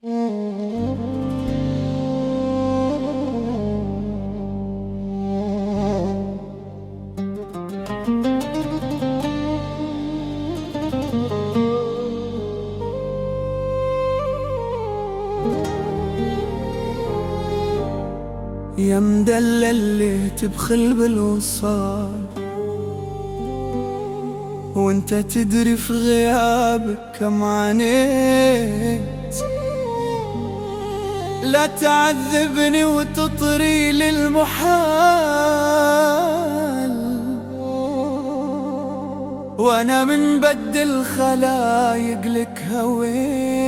يا مدلل اللي تبخل بالوصال، وانت تدري في غيابك كم عانيت. لا تعذبني وتطري للمحال، وانا من بدل خلايق لك هويت.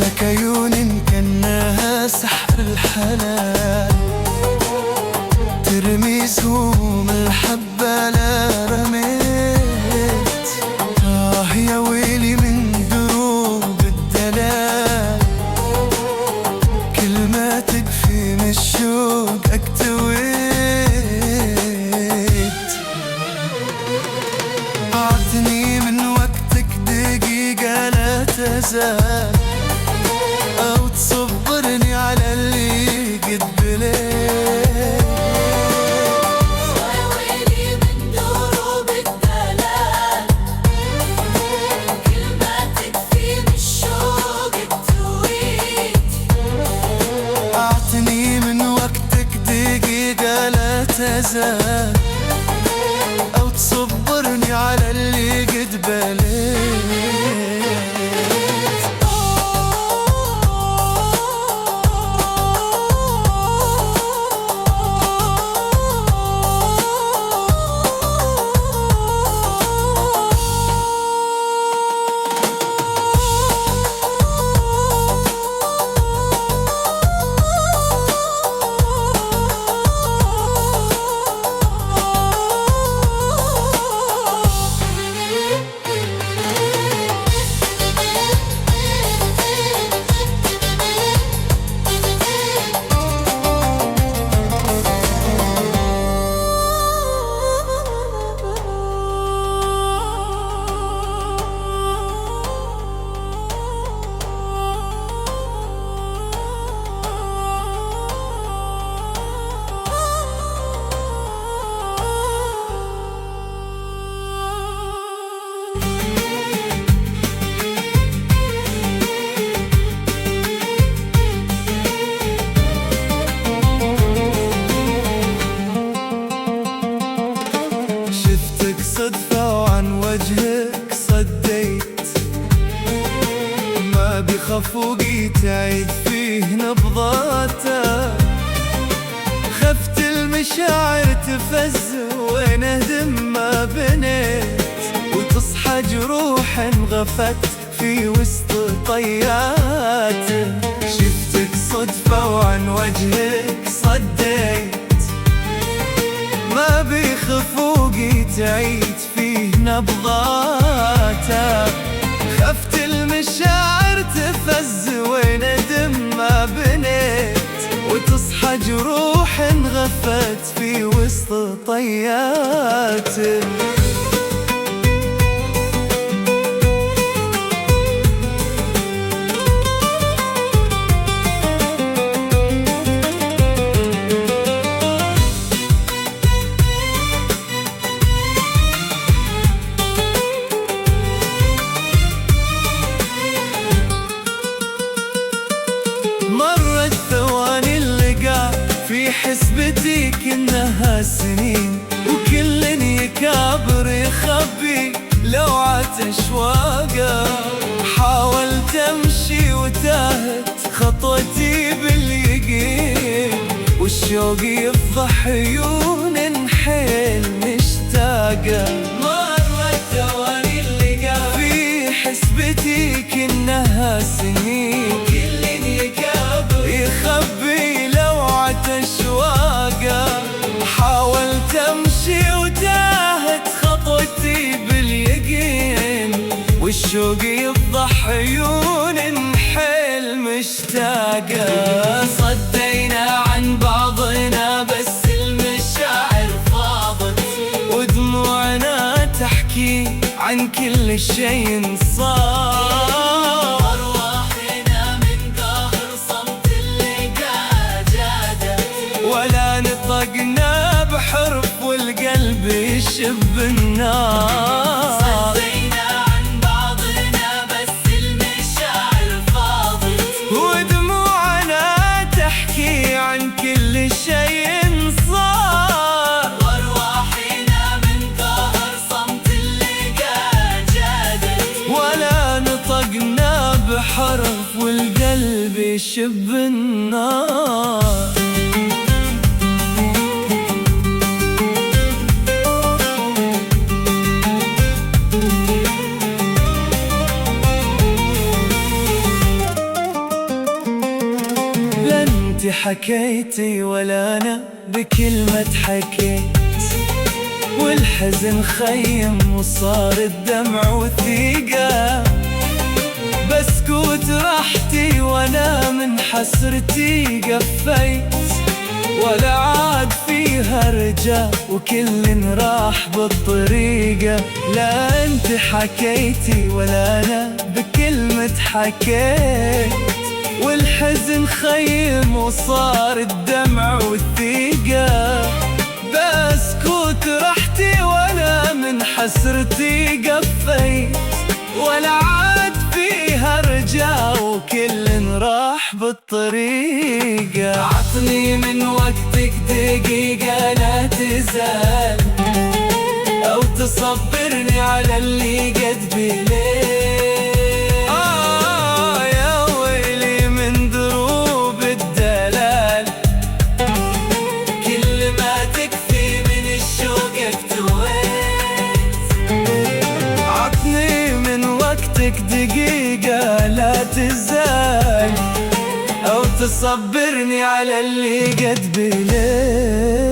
لك عيون كأنها سحر الحنان، ترمي سهوم الحبة لا رميت. يا ويلي من دروب الدلال، كل ما تكفي من الشوق اكتويت. أعطني من وقتك دقيقة لا تزال، أو تصبرني على اللي قد بليت. يا ويلي من دروب الدلال، كل ما تكفي من الشوق اكتويت. أعطني من وقتك دقيقة لا تزال، أو تصبرني على اللي قد بليت. صدفة وعن وجهك صديت، ما بخفوقي تعيد فيه نبضاته. خفت المشاعر تفز ونهدم ما بنيت، وتصحى جروح انغفت في وسط طياته. شفتك صدفة وعن وجهك صديت، ما بخفوقي تعيد فيه نبضاته. خفت المشاعر تفز وندم ما بنيت، وتصحى جروح انغفت في وسط طياته. مرت ثواني اللقاء في حسبتي كأنها سنين، وكل يكابر يخبي لوعة أشواقه. حاولت أمشي وتاهت خطوتي باليقين، والشوق يفضح عيون نحيل مشتاقة. مرت ثواني اللقاء في حسبتي كأنها سنين، كل يكابر يخبي لوعة أشواقه. حاولت أمشي وتاهت خطوتي باليقين، والشوق يفضح عيون نحيل مشتاقة. صدينا عن بعضنا بس المشاعر فاضت، ودموعنا تحكي عن كل شيء صار. أرواحنا من قهر صمت اللقاء جادت، ولا نطقنا بحرف والقلب يشب النار. صدينا عن بعضنا بس المشاعر فاضت، ودموعنا تحكي عن كل شيء صار. وأرواحنا من قهر صمت اللقاء جادت، ولا نطقنا بحرف والقلب يشب النار. لا انت حكيتي ولا انا بكلمة حكيت، والحزن خيم وصار الدمع وثيقة. بسكوت راحتي وانا من حسرتي قفيت، ولا عاد فيها رجاء وكل راح بالطريقة. لا انت حكيتي ولا انا بكلمة حكيت، والحزن خيم وصار الدمع والثيقة. بسكوت راحتي وانا من حسرتي قفيت، ولا عاد فيها رجاء وكل راح بالطريقة. عطني من وقتك دقيقة لا تزال، أو تصبرني على اللي قد بليل. يا ويلي من دروب الدلال، كل ما تكفي من الشوق اكتويت. عطني من وقتك دقيقة لا تزال، أو تصبرني على اللي قد بليل.